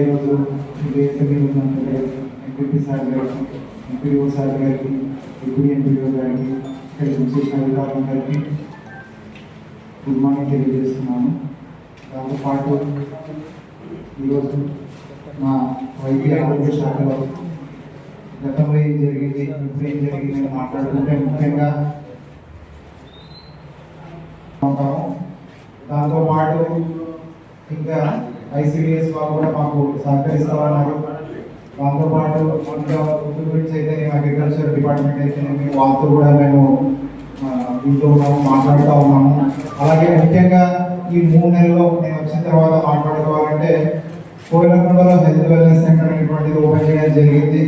ఈరోజు MPP sir గారికి, MPO sir గారికి, డిప్యూటీ ఎంపీఓ గారికి, ఇక్కడికి వచ్చేసిన అధికారులందరికీ గుడ్ మార్నింగ్ తెలియజేస్తున్నాను. దాంతోపాటు ఈరోజు మా వైద్య ఆరోగ్య శాఖలో గతంలో ఏం జరిగింది, ఇప్పుడు ఏం జరిగింది మాట్లాడుకుంటే ముఖ్యంగా ఉంటాము. దాంతోపాటు ఇంకా ICDS వాళ్ళు కూడా మాకు సహకరిస్తామన్నారు. దాంతోపాటు ఇంకా గురించి అయితే అగ్రికల్చర్ డిపార్ట్మెంట్ అయితే వాళ్ళతో కూడా మేము దీంతో మాట్లాడుతూ ఉన్నాము. అలాగే ముఖ్యంగా ఈ 3 నెలల్లో నేను వచ్చిన తర్వాత మాట్లాడుకోవాలంటే కోయిలకొండలో హెల్త్ వెల్నెస్ సెంటర్ అనేటువంటిది ఓపెన్ చేయడం జరిగింది.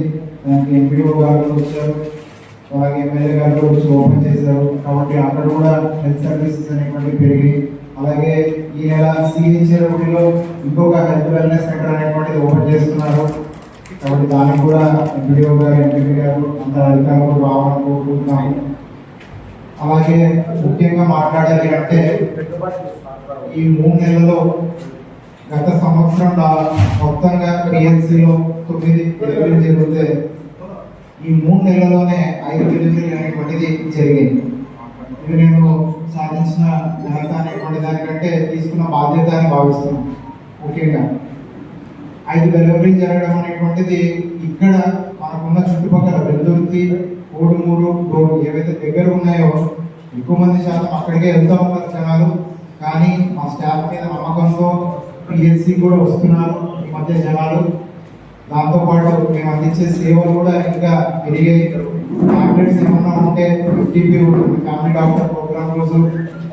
దానికి ఎంపీఓ గారు వచ్చారు, అలాగే ఎమ్మెల్యే గారు వచ్చి ఓపెన్ చేశారు. కాబట్టి అక్కడ కూడా హెల్త్ సర్వీసెస్ అనేటువంటివి పెరిగి, అలాగే ఈ నెల CHLలో ఇంకొక హెల్త్ వెల్నెస్ సెంటర్ అనేటువంటిది ఓపెన్ చేస్తున్నారు. కాబట్టి దానికి కూడా ఎంపీఓ గారు, ఎంపీ గారు అంత అధికారులు రావాలని కోరుకుంటున్నాము. అలాగే ముఖ్యంగా మాట్లాడాలి అంటే ఈ 3 నెలల్లో గత సంవత్సరం మొత్తంగా PHCలో 9 డెలివరీలు జరిగితే ఈ 3 నెలల్లోనే 5 డెలివరీలు అనేటువంటిది జరిగింది. ఇది నేను సాధించిన ఘనత అనేటువంటి దానికంటే తీసుకున్న బాధ్యత అని భావిస్తున్నాను. ముఖ్యంగా 5 డెలివరీలు జరగడం అనేటువంటిది ఇక్కడ మనకున్న చుట్టుపక్కల వెల్దుర్తి, కోడుమూరు, డోర్ ఏవైతే దగ్గర ఉన్నాయో ఎక్కువ మంది శాతం అక్కడికే వెళ్తూ ఉన్నారు జనాలు. కానీ మా స్టాఫ్ మీద నమ్మకంతో PHC కూడా వస్తున్నారు ఈ మధ్య జనాలు. దాంతోపాటు మేము అందించే సేవలు కూడా ఇంకా పెరిగాయి. టాబ్లెట్స్ ఏమన్నా ఉంటే 50 ఉంటుంది, ఫ్యామిలీ డాక్టర్ ప్రోగ్రామ్ రోజు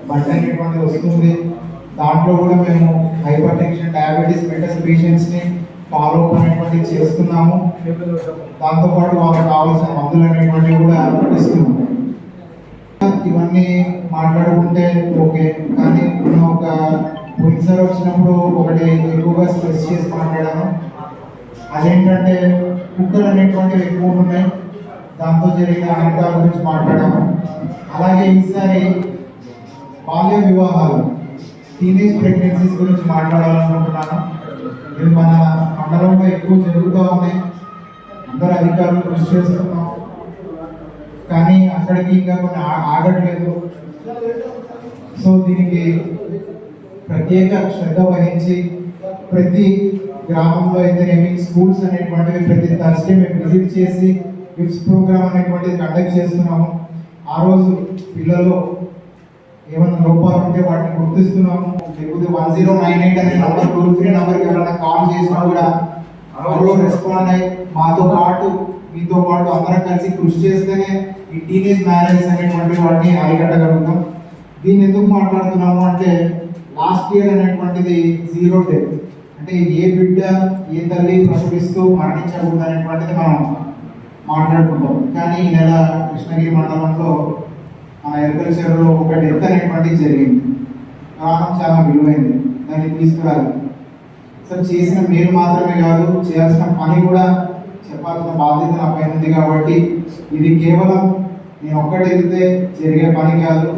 బండి అనేటువంటిది వస్తుంది. దాంట్లో కూడా మేము హైపర్ టెన్షన్, డయాబెటీస్, మెటస్ పేషెంట్స్ని ఫాలో అప్ అనేటువంటివి చేస్తున్నాము. దాంతోపాటు వాళ్ళకి కావాల్సిన మందులు అనేటువంటివి కూడా ఇస్తున్నాము. ఇవన్నీ మాట్లాడుకుంటే ఓకే, కానీ నేను ఒక పోయినసారి వచ్చినప్పుడు ఒకటి ఎక్కువగా స్ట్రెస్ చేసి మాట్లాడాను. అదేంటంటే కుక్కలు అనేటువంటివి ఎక్కువ ఉన్నాయి, దాంతో జరిగిన అనర్థాల గురించి మాట్లాడాము. అలాగే ఈసారి బాల్య వివాహాలు, టీనేజ్ ప్రెగ్నెన్సీస్ గురించి మాట్లాడాలనుకుంటున్నాను. ఇది మన మండలంలో ఎక్కువ జరుగుతూ ఉన్నాయి. అందరు అధికారులు కృషి చేస్తున్నాం, కానీ అక్కడికి ఇంకా కొన్ని ఆగట్లేదు. సో దీనికి ప్రత్యేక శ్రద్ధ వహించి ప్రతి గ్రామంలో అయితేనేమి స్కూల్స్ అనేటువంటివి ప్రతి థర్స్డే మేము విజిట్ చేసి గిఫ్ట్స్ ప్రోగ్రామ్ అనేటువంటిది కండక్ట్ చేస్తున్నాము. ఆ రోజు పిల్లలు ఏమైనా లోపాలు ఉంటే వాటిని గుర్తిస్తున్నాము. లేకపోతే 1098 అనే నంబర్, టోల్ ఫ్రీ నంబర్కి ఎవరైనా కాల్ చేసినా కూడా ఎవరో రెస్పాండ్ అయ్యి మాతో పాటు మీతో పాటు అందరం కలిసి కృషి చేస్తేనే ఈ టీనేజ్ మ్యారేజ్ అనేటువంటి వాటిని అరికట్టగలుగుతాం. దీన్ని ఎందుకు మాట్లాడుతున్నాము అంటే లాస్ట్ ఇయర్ అనేటువంటిది 0 డెత్, అంటే ఏ బిడ్డ ఏ తల్లి ప్రసవిస్తూ మరణించకూడదు అనేటువంటిది మనం మాట్లాడుకుంటాం. కానీ ఈ నెల కృష్ణగిరి మండలంలో మన అగ్రికల్చర్లో ఒక డెత్ అనేటువంటిది జరిగింది. ప్రాణం చాలా విలువైంది, దాన్ని తీసుకురాలి. అసలు చేసిన మేలు మాత్రమే కాదు, చేయాల్సిన పని కూడా చెప్పాల్సిన బాధ్యత నా పైన ఉంది. కాబట్టి ఇది కేవలం నేను ఒక్కటి వెళ్తే జరిగే పని కాదు,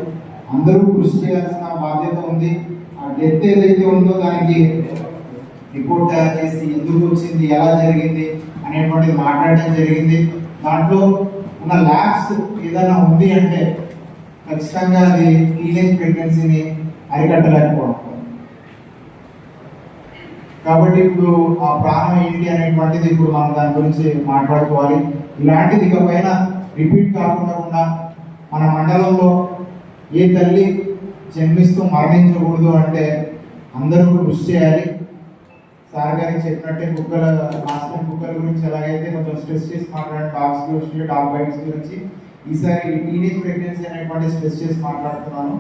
అందరూ కృషి చేయాల్సిన బాధ్యత ఉంది. ఆ డెత్ ఏదైతే ఉందో దానికి రిపోర్ట్ తయారు చేసి ఎందుకు వచ్చింది, ఎలా జరిగింది అనేటువంటిది మాట్లాడడం జరిగింది. దాంట్లో ఉన్న ల్యాబ్స్ ఏదైనా ఉంది అంటే ఖచ్చితంగా అది టీనేజ్ ప్రెగ్నెన్సీని అరికట్టలేకపోవడం. కాబట్టి ఇప్పుడు ఆ ప్రాణం ఏంటి అనేటువంటిది ఇప్పుడు మనం దాని గురించి మాట్లాడుకోవాలి. ఇలాంటిది ఇకపైన రిపీట్ కాకుండా మన మండలంలో ఏ తల్లి జన్మిస్తూ మరణించకూడదు అంటే అందరూ కృషి చేయాలి. సార్ గారికి చెప్పినట్టే కుక్కల గురించి ఎలాగైతే కొంచెం స్ట్రెస్ చేసి మాట్లాడే డాగ్స్ గురించి, డాగ్ బైట్స్ గురించి ఈసారి టీనేజ్ ప్రెగ్నెన్సీ అనేటువంటి స్ట్రెస్ చేసి మాట్లాడుతున్నాను.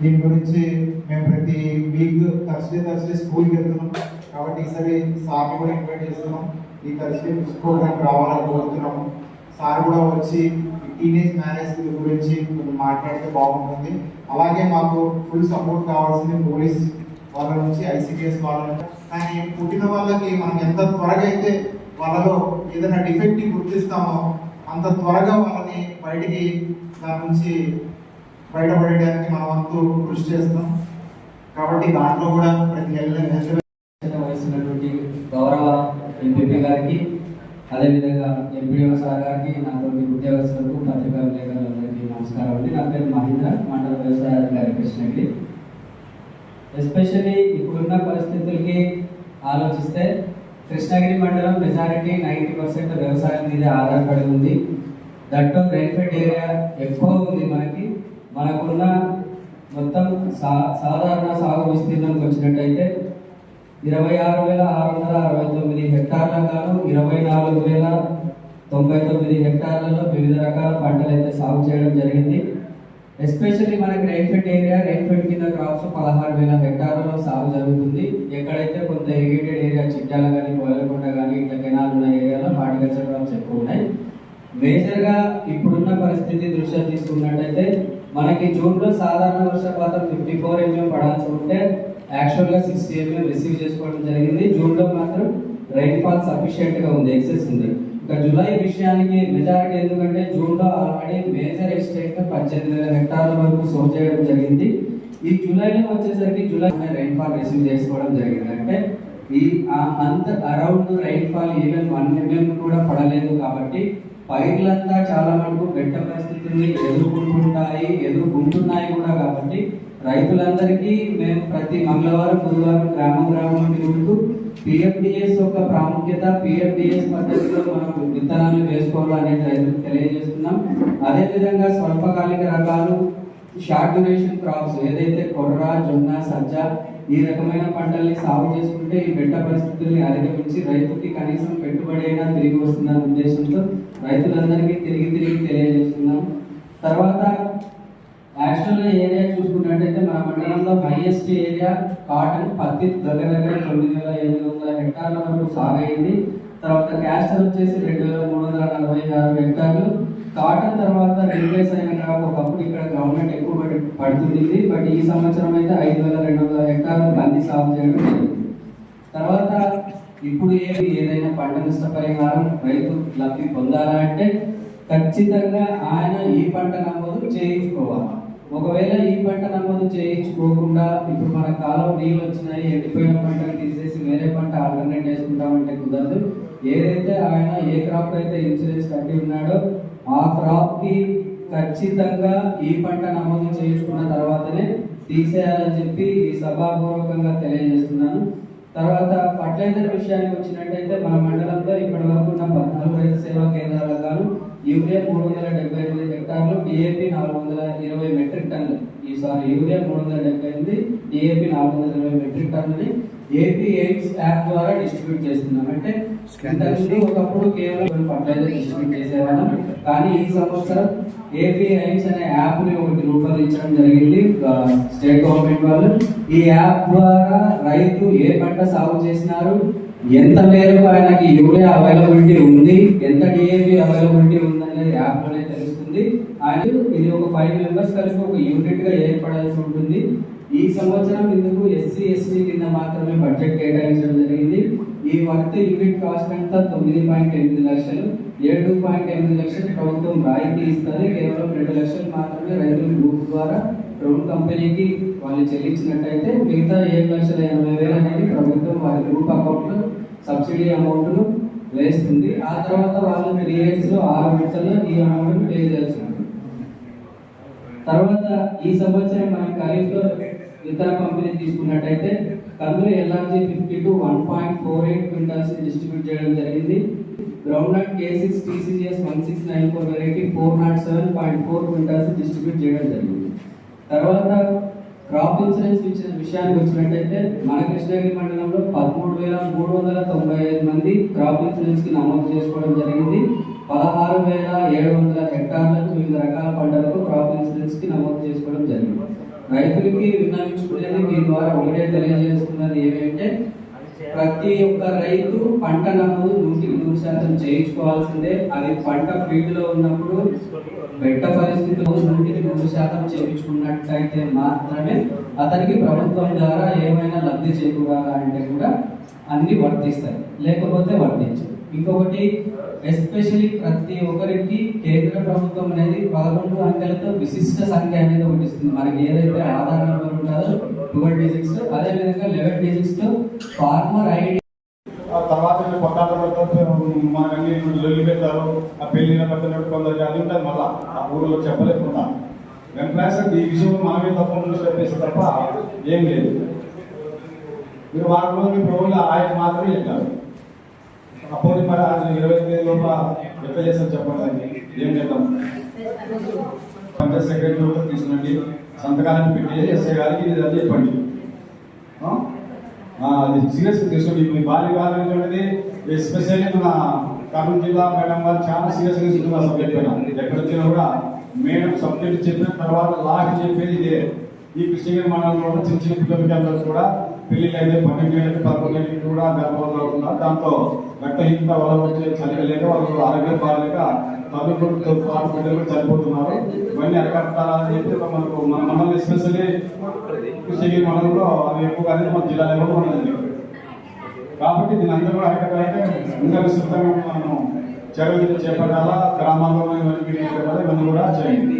దీని గురించి మేము ప్రతి వీక్ థర్స్డే స్కూల్కి వెళ్తున్నాం. కాబట్టి ఈసారి సార్ని కూడా ఇన్వైట్ చేస్తున్నాం. ఈ థర్స్డే ప్రోగ్రామ్కి రావాలని కోరుతున్నాము. సార్ కూడా వచ్చి టీనేజ్ మ్యారేజ్ గురించి మాట్లాడితే బాగుంటుంది. అలాగే మాకు ఫుల్ సపోర్ట్ కావాల్సింది పోలీస్ వాళ్ళ నుంచి, ICDS వాళ్ళ నుంచి. కానీ పుట్టిన వాళ్ళకి మనం ఎంత త్వరగా అయితే వాళ్ళలో ఏదైనా డిఫెక్ట్ గుర్తిస్తామో అంత త్వరగా వాళ్ళని బయటికి దాని నుంచి బయటపడేయడానికి మన వంతు కృషి చేస్తాం. కాబట్టి దాంట్లో కూడా ప్రతి వయసున్నటువంటి ఎంపీపీ గారికి, అదేవిధంగా ఎంపీడీఓ సార్ గారికి, నాతో ఉద్యోగస్తులకు, పత్రికా విలేకరులందరికీ నమస్కారం అండి. నా పేరు మహేంద్ర, మండల వ్యవసాయ అధికారి కృష్ణగిరి. ఎస్పెషల్లీ ఇప్పుడున్న పరిస్థితులకి ఆలోచిస్తే కృష్ణగిరి మండలం మెజారిటీ 90% వ్యవసాయం మీద ఆధారపడి ఉంది. దట్టు రైన్ఫెడ్ ఏరియా ఎక్కువ ఉంది. మనకున్న మొత్తం సాధారణ సాగు విస్తీర్ణంకి వచ్చినట్టయితే 26,669 హెక్టార్లకు గాను 24,099 హెక్టార్లలో వివిధ రకాల పంటలు అయితే సాగు చేయడం జరిగింది. ఎస్పెషల్లీ మనకి రైన్ఫెడ్ కింద క్రాప్స్ 16,000 హెక్టార్లలో సాగు జరుగుతుంది. ఎక్కడైతే కొంత ఇరిగేటెడ్ ఏరియా చిట్యాల కానీ, కోయలకొండ కానీ, ఇట్లా కెనాల్ ఉన్న ఏరియాలో హార్టికల్చర్ క్రాప్స్ ఎక్కువ ఉన్నాయి. మేజర్గా ఇప్పుడున్న పరిస్థితి దృష్ట్యా తీసుకున్నట్టయితే మనకి జూన్లో సాధారణ వర్షపాతం 54 mm పడాల్సి ఉంటే యాక్చువల్గా 60 mm రిసీవ్ చేసుకోవడం జరిగింది. జూన్లో మాత్రం రైన్ఫాల్ సఫిషియెంట్గా ఉంది, ఎక్సెస్ ఉంది. ఇంకా జూలై విషయానికి మెజారిటీ ఎందుకంటే జూన్లో ఆల్రెడీ మేజర్ ఎక్స్టెంట్ 18,000 హెక్టార్ల వరకు సో చేయడం జరిగింది. ఈ జూలైలో వచ్చేసరికి జూలై రైన్ఫాల్ రిసీవ్ చేసుకోవడం జరిగింది. అంటే ఈ month around rainfall even 1 mm కూడా పడలేదు. కాబట్టి పైర్లంతా చాలా మటుకు బెట్ట పరిస్థితిని ఎదుర్కొంటున్నాయి కూడా. కాబట్టి రైతులందరికీ మేము ప్రతి మంగళవారం, బుధవారం గ్రామం తిరుగుతూ పిఎఫ్డిఎస్ యొక్క ప్రాముఖ్యత, పిఎఫ్డిఎస్ పద్ధతిలో మనం విత్తనాలు వేసుకోవాలనేది రైతులకు తెలియజేస్తున్నాం. అదేవిధంగా స్వల్పకాలిక రకాలు, షార్ట్ డ్యూరేషన్ క్రాప్స్ ఏదైతే కొర్ర, జొన్న, సజ్జ ఈ రకమైన పంటల్ని సాగు చేసుకుంటే ఈ బెట్ట పరిస్థితుల్ని అధిగమించి రైతుకి కనీసం పెట్టుబడి అయినా తిరిగి వస్తుందన్న ఉద్దేశంతో రైతులందరికీ తిరిగి తెలియజేస్తున్నాం. తర్వాత యాక్చువల్గా ఏరియా చూసుకున్నట్టయితే మన మండలంలో హైయెస్ట్ ఏరియా కాటన్, పత్తి దగ్గర 9,800 హెక్టార్ల వరకు సాగైంది. తర్వాత క్యాస్టర్ వచ్చేసి 2,346 హెక్టార్లు. కాటన్ తర్వాత రీప్లేస్ అయిన క్రాప్ ఒకప్పుడు ఇక్కడ గవర్నమెంట్ ఎక్కువ పడుతుంది. బట్ ఈ సంవత్సరం అయితే 5,200 హెక్టార్లు బంది సాగు చేయడం జరిగింది. తర్వాత ఇప్పుడు ఏదైనా పంట నష్టపరిహారం రైతు లబ్ధి పొందాలంటే ఖచ్చితంగా ఆయన ఈ పంట నమోదు చేయించుకోవాలి. ఒకవేళ ఈ పంట నమోదు చేయించుకోకుండా ఇప్పుడు మన కాలం నీళ్ళు వచ్చినాయి, ఎండిపోయిన పంటను తీసేసి వేరే పంట ఆల్టర్నేట్ చేసుకుంటామంటే కుదరదు. ఏదైతే ఆయన ఏ క్రాప్ అయితే ఇన్సూరెన్స్ కట్టి ఉన్నాడో ఆ క్రాప్ కి ఖచ్చితంగా ఈ పంట నమోదు చేయించుకున్న తర్వాతనే తీసేయాలని చెప్పి ఈ సభాపూర్వకంగా తెలియజేస్తున్నాను. తర్వాత ఫర్టిలైజర్ విషయానికి వచ్చినట్టయితే మన మండలంలో ఇప్పటి వరకు ఉన్న 14 రైతు సేవా కేంద్రాలకు గాను యూరియా 378 హెక్టార్లు, డిఏపి 420 మెట్రిక్ టన్నులు. యూరియా 378, డిఏపి 420 మెట్రిక్ టన్నుని ఏపీ ఎయిమ్స్ యాప్ ద్వారా డిస్ట్రిబ్యూట్ చేస్తున్నాం. అంటే ఒకప్పుడు కేవలం ఫర్టిలైజర్ డిస్ట్రిబ్యూట్ చేసేవాళ్ళం, కానీ ఈ సంవత్సరం ఏపీ ఎయిమ్స్ అనే యాప్ ని ఒకటి రూపొందించడం జరిగింది స్టేట్ గవర్నమెంట్ వాళ్ళు. ఈ యాప్ ద్వారా రైతు ఏ పంట సాగు చేసినారు, ఎంత మేరకు ఆయనకి యూరియా అవైలబిలిటీ ఉంది, ఎంత డిఏపి అవైలబిలిటీ ఉందనేది యాప్ లోనే తెలుస్తుంది. ఆయన ఇది ఒక 5 మెంబర్స్ కలిపి ఒక యూనిట్ గా ఏర్పడాల్సి ఉంటుంది. ఈ సంవత్సరం ఇందుకు SC/ST కింద మాత్రమే బడ్జెట్ కేటాయించడం జరిగింది. ఈ వర్క్ యూనిట్ కాస్ట్ అంతా 9.8 లక్షలు. 7.8 లక్షలు ప్రభుత్వం రాయితీ ఇస్తుంది. కేవలం 2 లక్షలు మాత్రమే రైతుల గ్రూప్ ద్వారా డ్రోన్ కంపెనీకి వాళ్ళు చెల్లించినట్టయితే మిగతా 7,80,000 అనేది ప్రభుత్వం వారి గ్రూప్ అకౌంట్ లో సబ్సిడీ అమౌంట్ ను వేస్తుంది. ఆ తర్వాత వాళ్ళు 3 years లో 6 విడతల్లో ఈ అమౌంట్ పే చేయాల్సి ఉంటుంది. తర్వాత ఈ సంవత్సరం మనం ఖరీఫ్ లో విత్తన పంపిణీ తీసుకున్నట్టయితే కందులు LRG 52 1.48 క్వింటాల్స్ డిస్ట్రిబ్యూట్ చేయడం జరిగింది. Groundnut K6 TCGS 1694 variety 407.4 quintals distribute చేయడం జరిగింది. తర్వాత క్రాప్ ఇన్సూరెన్స్ విషయానికి వచ్చినట్టయితే మన కృష్ణగిరి మండలంలో 13,395 మంది క్రాప్ ఇన్సూరెన్స్ కి నమోదు చేసుకోవడం జరిగింది. 16,700 హెక్టార్లకు వివిధ రకాల పంటలకు క్రాప్ ఇన్సూరెన్స్ కి నమోదు చేసుకోవడం జరిగింది. రైతులకి విన్నవించుకునేది దీని ద్వారా ఒకటే తెలియజేస్తున్నది ఏమంటే ప్రతి ఒక్క రైతు పంట నమోదు 100% చేయించుకోవాల్సిందే. అది పంట ఫీల్డ్ లో ఉన్నప్పుడు బెట్ట పరిస్థితుల్లో 100% చేయించుకున్నట్టయితే మాత్రమే అతనికి ప్రభుత్వం ద్వారా ఏమైనా లబ్ధి చేకూరాలంటే కూడా అన్ని వర్తిస్తాయి, లేకపోతే వర్తించదు. ఇంకొకటి ఎస్పెషల్లీ ప్రతి ఒక్కరికి కేంద్ర ప్రభుత్వం అనేది 11 అంకెలతో విశిష్ట సంఖ్య అనేది ఒకటి ఇస్తుంది. మనకి ఏదైతే ఆధార్ నెంబర్ ఉంటుందో 12 digits, అదేవిధంగా 11 digits తో ఫార్మర్ ఐడి. తర్వాత పట్టాలతో మనకన్నీ లొల్లి పెడతారు. ఆ పెళ్లిన పెద్దలు కొందరికి అది ఉంటుంది. మళ్ళీ ఆ ఊరిలో చెప్పలేకుండా ఎంప్లాయీస్ ఈ విషయం మనమే తప్పకుండా చెప్పేసి తప్ప ఏం లేదు. మీరు వారం రోజులు ప్రభుత్వ ఆయన మాత్రమే చెప్పారు. అప్పుడు మరి 25 లోపల ఎట్లా చేస్తారు చెప్పండి. ఏం చేద్దాం? పంచాయత్ సెక్రటరీ తీసుకురండి, సంతకాలను పెట్టి ఎస్ఐ గారికి ఇది అని చెప్పండి. అది సీరియస్గా తీసుకోండి. మీ బాల్య కాలం అనేది ఎస్పెషల్లీ మన కర్నూలు జిల్లా మేడం గారు చాలా సీరియస్గా తీసుకున్నారు సబ్జెక్ట్ పైన. ఎక్కడ వచ్చినా కూడా మేడం సబ్జెక్ట్ చెప్పిన తర్వాత లాస్ట్ చెప్పేది ఇదే. ఈ కృష్ణగిరి మండలంలో చిన్న చిన్న పిల్లలకి కూడా పెళ్లిళ్ళు అయితే 12 ఏళ్ళకి 11 ఏళ్ళకి కూడా గర్భవతులు అవుతున్నారు. దాంతో రక్తహీనత వల్ల వచ్చే చలిలేక వాళ్ళు ఆరోగ్యం బాగలేక తల్లిదండ్రులతో పాటు బిడ్డలు కూడా చనిపోతున్నారు. ఇవన్నీ అరికట్టాలని చెప్పి మనకు మన మండలం ఎస్పెషల్లీ కృష్ణగిరి మండలంలో అది ఎక్కువగా మన జిల్లా లెవెల్లో ఉన్నది. కాబట్టి దీని అందరూ కూడా అరికట్టాలంటే ఇంకా విస్తృతంగా మనం చర్యలు చేపట్టాలా. గ్రామాల్లో ఇవన్నీ కూడా చేయండి.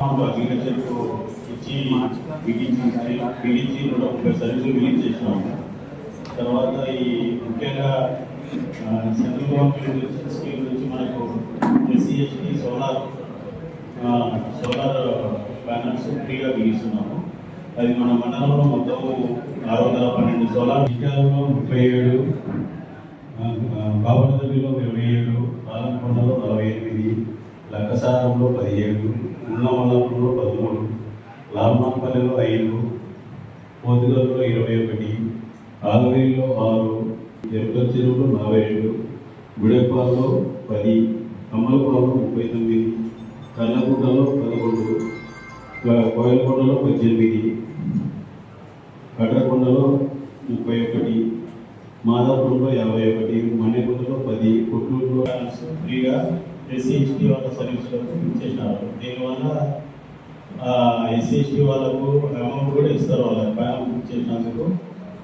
అగ్రికల్చర్కు ఇచ్చి బిగించి 130 సర్వీసులు బిగింగ్ చేసినాము. తర్వాత ఈ ముఖ్యంగా సెంట్రల్ గవర్నమెంట్ స్కీమ్ నుంచి మనకు SC/ST సోలార్ ప్యానల్స్ ఫ్రీగా బిగిస్తున్నాము. అది మన మండలంలో మొత్తం 612 సోలార్ విజయాలలో 37, బాబనగర్లో 27, పాలనకొండలో 48, లక్కసారంలో 17, ఉన్నమల్లంలో 13, లాల్మాన్పల్లిలో 5, పోతుగల్లో 21, ఆలవేలిలో 6, ఎరుకల చెరువులో 42, గుడెపాలలో 10, కమ్మలపాలలో 39, కర్లగుంటలో 11, కోయలకొండలో 18, కట్రకొండలో 31, మాదాపురంలో 51, మన్నెకొండలో 10, పుట్టూరులో ఫ్రీగా SC/ST వాళ్ళ సర్వీసులకు ఇచ్చేసినారు. దీనివల్ల SC/ST వాళ్ళకు అమౌంట్ కూడా ఇస్తారు. వాళ్ళ ప్యానల్ బుక్ చేసినందుకు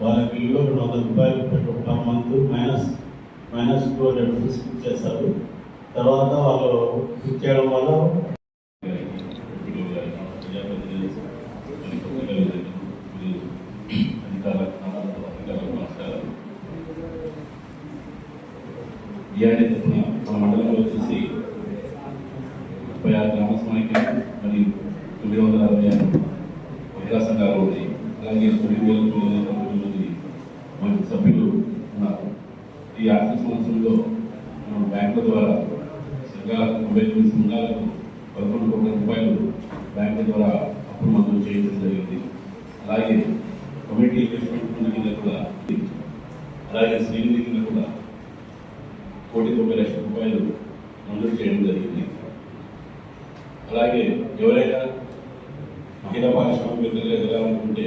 వాళ్ళ బిల్లులో 200 రూపాయలు per month minus 200 rupees book చేస్తారు. తర్వాత వాళ్ళు బుక్ చేయడం వల్ల మన మండలంలో వచ్చేసి 36 గ్రామ సమాఖ్యలు మరియు 966 మహిళా సంఘాలు ఉన్నాయి. అలాగే 9,999 మంది సభ్యులు ఉన్నారు. ఈ ఆర్థిక సంవత్సరంలో మనం బ్యాంకుల ద్వారా సంఘాలకు 99 సంఘాలకు 11 కోట్ల రూపాయలు బ్యాంకుల ద్వారా అప్పులు మంజూరు చేయడం జరిగింది. అలాగే కమ్యూనిటీ ఇన్వెస్ట్మెంట్ ఫండ్ కింద కూడా, అలాగే శ్రీనిధి కింద కూడా 1,90,00,000 రూపాయలు మంజూరు చేయడం జరిగింది. అలాగే ఎవరైనా మహిళా పారిశ్రామికవేత్తలుగా ఎదగాలనుకుంటే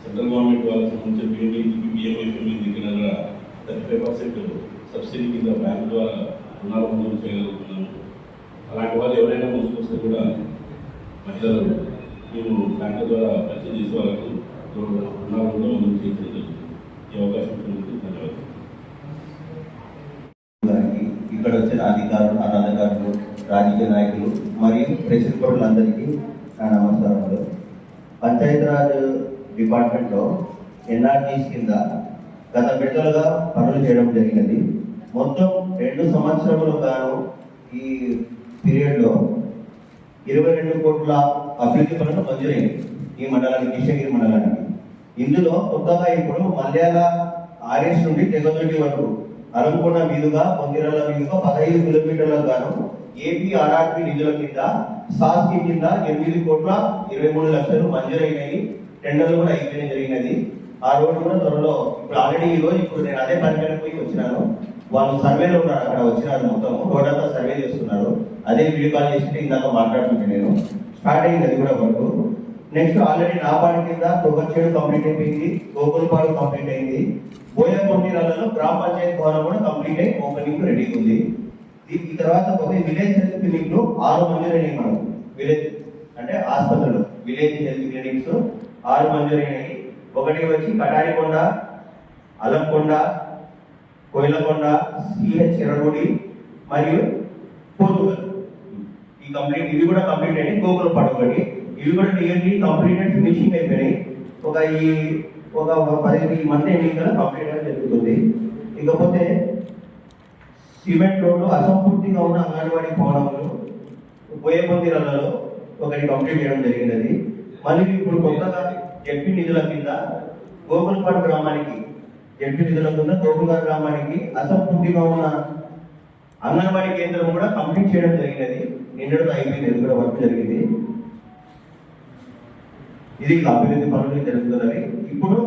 సెంట్రల్ గవర్నమెంట్ వాళ్ళకి సంబంధించిన PMFME దగ్గర 35% సబ్సిడీ కింద బ్యాంకు ద్వారా రుణాలు మంజూరు చేయగలుగుతున్నాము. అలాంటి వాళ్ళు ఎవరైనా ముందుకు వస్తే కూడా మహిళలు మేము బ్యాంకుల ద్వారా పరిచయం చేసే వాళ్ళకు రుణాలు కూడా మంజూరు చేయడం జరుగుతుంది. ఈ అవకాశం ఉంటుంది. ధన్యవాదాలు. ఇక్కడ వచ్చిన అధికారులు, అనాథకారులు, రాజకీయ నాయకులు మరియు ప్రెసిడెంట్లందరికీ నా నమస్కారములు. పంచాయతీరాజ్ డిపార్ట్మెంట్లో NRGs కింద గత విడతలుగా పనులు చేయడం జరిగినది. మొత్తం 2 సంవత్సరములు గాను ఈ పీరియడ్లో 22 కోట్ల అభివృద్ధి పనులు మంజూరైంది ఈ మండలానికి, కృష్ణగిరి మండలానికి. ఇందులో కొత్తగా ఇప్పుడు మల్యాల RS నుండి తెగదొడ్డి వరకు అలంకొండ మీదుగా పొంగిరాల మీదుగా 15 కిలోమీటర్ల గాను APRRP నిధుల కింద సాస్కి కింద 8,23,00,000 మంజూరైనవి. టెండర్లు కూడా అయిపోయిన జరిగినది. ఆ రోడ్డు కూడా త్వరలో ఇప్పుడు ఆల్రెడీ ఇప్పుడు నేను అదే పని పోయి వచ్చినాను. వాళ్ళు సర్వేలో ఉన్నారు, అక్కడ వచ్చినారు, మొత్తం రోడ్ అంతా సర్వే చేస్తున్నారు. అదే వీడియో కాల్ చేసి ఇందాక మాట్లాడుతుంటే నేను స్టార్ట్ అయింది అది కూడా వరకు. నెక్స్ట్ ఆల్రెడీ నాపాడి కింద తొగర్చేడు కంప్లీట్ అయిపోయింది, గోకులపాడు కంప్లీట్ అయింది. బోయకొండీరాలలో గ్రామ పంచాయతీ భవనం కూడా కంప్లీట్ అయి ఓపెనింగ్ రెడీగా ఉంది. ఈ తర్వాత విలేజ్ హెల్త్ క్లినిక్లు 6 మంజూరైనాయి. మనం విలేజ్ అంటే ఆసుపత్రులు, విలేజ్ హెల్త్ క్లినిక్స్ 6 మంజూరైనాయి. ఒకటి వచ్చి కటారికొండ, అలంకొండ, కోయిలకొండ, CH ఎర్రగుడి మరియు పోతుగల్. ఈ కంప్లీట్ ఇవి కూడా కంప్లీట్ అయినాయి. గోకులపాడు ఒకటి, ఇవి కూడా నియర్లీ కంప్లీటెడ్ ఫినిషింగ్ అయిపోయినాయి. ఒక 10 మంది ఎన్నికలు కంప్లీట్ గా జరుగుతుంది. ఇకపోతే సిమెంట్ రోడ్లు అసంపూర్తిగా ఉన్న అంగన్వాడీ భవనములు బోయమందిరాలలో ఒకటి కంప్లీట్ చేయడం జరిగినది. మళ్ళీ ఇప్పుడు కొత్తగా జడ్పీ నిధుల కింద గోకులపాడు గ్రామానికి అసంపూర్తిగా ఉన్న అంగన్వాడీ కేంద్రం కూడా కంప్లీట్ చేయడం జరిగినది. నిన్నటితో అయిపోయింది, ఇది కూడా వర్క్ జరిగింది. ఇది అభివృద్ధి పనులు జరుగుతున్నది. ఇప్పుడు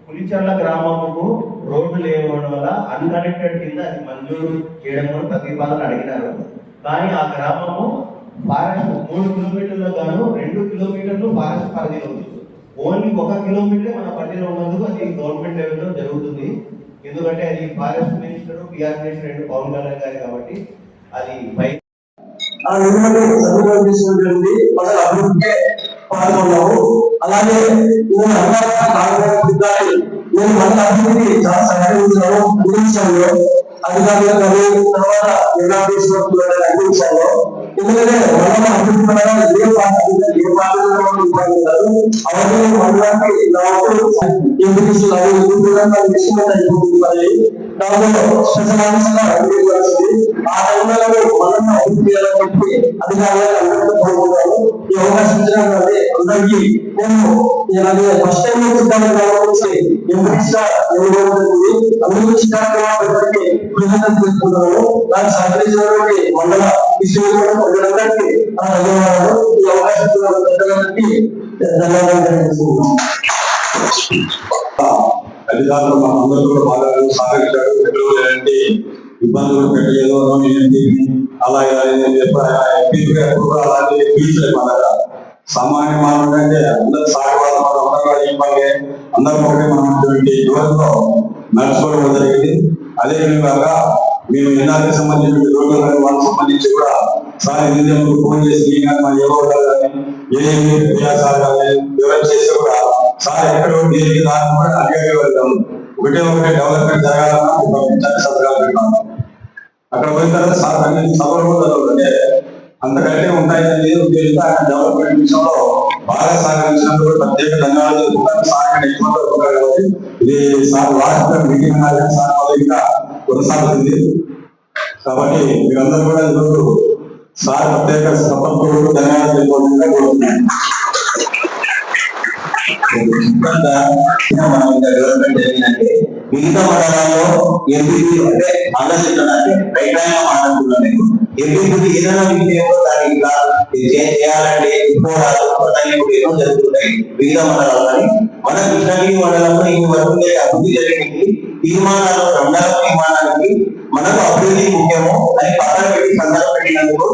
పులిచర్ల గ్రామముకు రోడ్డు లేకపోవడం వల్ల అన్కనెక్టెడ్ కింద అది మంజూరు చేయడం కూడా ప్రతిపాదన అడిగినారు. కానీ ఆ గ్రామము ఫారెస్ట్ 3 కిలోమీటర్లు గాను 2 కిలోమీటర్లు ఫారెస్ట్ పరిధిలో ఉంది. ఓన్లీ 1 కిలోమీటర్ మన పరిధిలో ఉన్నందుకు అది గవర్నమెంట్ లెవెల్లో జరుగుతుంది. ఎందుకంటే అది forest minister PR minister Pawan Kalyan గారు కాబట్టి అది పాల్గొన్నాము. అలాగే నేను మన అభివృద్ధి చాలా సహకరించాను. అందించాను అధికారులు కానీ తర్వాత అందించాను. ఎందుకంటే మనం అభివృద్ధి పరంగా ఏ పార్టీ అవన్నీ మండలానికి ఎంపీటీసీలు దాంట్లో స్పెషల్ ఆఫీసర్గా ఆ టైంలో మనం అభివృద్ధి చేయాలని చెప్పి అధికారులకు అందరితో కోరుకుంటాను. ఈ అవకాశం ఇచ్చిన అందరికీ నేను ఇలాగే ఫస్ట్ టైం నుంచి ఎంపీటీసీగా ఎన్నుకోబడుతుంది. అందరూ చిత్రానికి కృతజ్ఞతలు తెలుపుకుంటున్నాను. దాన్ని సహకరించినటువంటి మండల ప్రజలందరికీ ధన్యవాదాలు. ఈ అవకాశం పెద్దలందరికీ ధన్యవాదాలు తెలుపుకుంటున్నాను. అధికారులు మనందరూ కూడా బాగా సహకరించారు. ఎటువంటి ఇబ్బందులు పెట్టలేదు. అలాగే అలాగే ఫీజులు మన సామాన్య మానవుడు అంటే అందరూ సాగవాళ్ళు ఇబ్బంది అందరూ ఒకటి మనటువంటి యువతలో నడుచుకోవడం జరిగింది. అదేవిధంగా మేము ఎన్ఆర్కి సంబంధించిన రోడ్లు కానీ వాళ్ళకి సంబంధించి కూడా సార్ ఎందుకు ఫోన్ చేసి కానీ మన యువత కానీ సార్ కానీ వివరణ చేస్తే కూడా సార్ ఎక్కడ దాన్ని కూడా అడిగే వెళ్తాము. ఒకటే డెవలప్మెంట్ జరగాలన్నా సంతకాలు పెట్టాము. అక్కడ పోయిన తర్వాత సార్ అన్ని సభలు కూడా అంటే అంతకంటే ఉంటాయని ఉద్దేశంతో ఆయన డెవలప్మెంట్ విషయంలో బాగా సహకరించినందుకు కూడా ప్రత్యేక ధన్యవాదాలు సార్ ఎక్కువ కాబట్టి ఇది సార్ లాస్ట్ మీటింగ్ సార్ ఇంకా కొనసాగుతుంది. కాబట్టి మీరందరూ కూడా ఈరోజు సార్ ప్రత్యేక సపోర్ట్ ధన్యవాదాలు తెలుపుకుంటుందిగా కోరుతున్నాను. డెవలప్మెంట్ జరిగిందంటే మిగతా మండలాల్లో ఎంపీపీ అంటే ఆలోచిస్తున్నాను రైతాంగ మాట్లాడుతున్నాను. ఎంపీపీ ఏదైనా విషయంలో దాన్ని ఇంకా చేయాలంటే ఇప్పుడు ఎన్నో జరుగుతున్నాయి మిగతా మండలాలు. కానీ మన కృష్ణగిరి మండలంలో ఈ వరకు అభివృద్ధి జరిగింది. తీర్మానాలు మండల తీర్మానానికి మనకు అభివృద్ధి ముఖ్యము అని పక్కన పెట్టి సందర్భం పెట్టినందుకు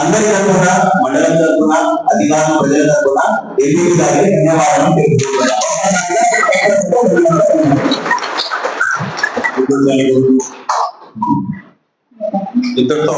అందరి తరఫున మండలం తరఫున అధికారులు ప్రజల తరఫున ఎంపీ గారికి ధన్యవాదాలు తెలుపుతున్నాను. ఇంతటితో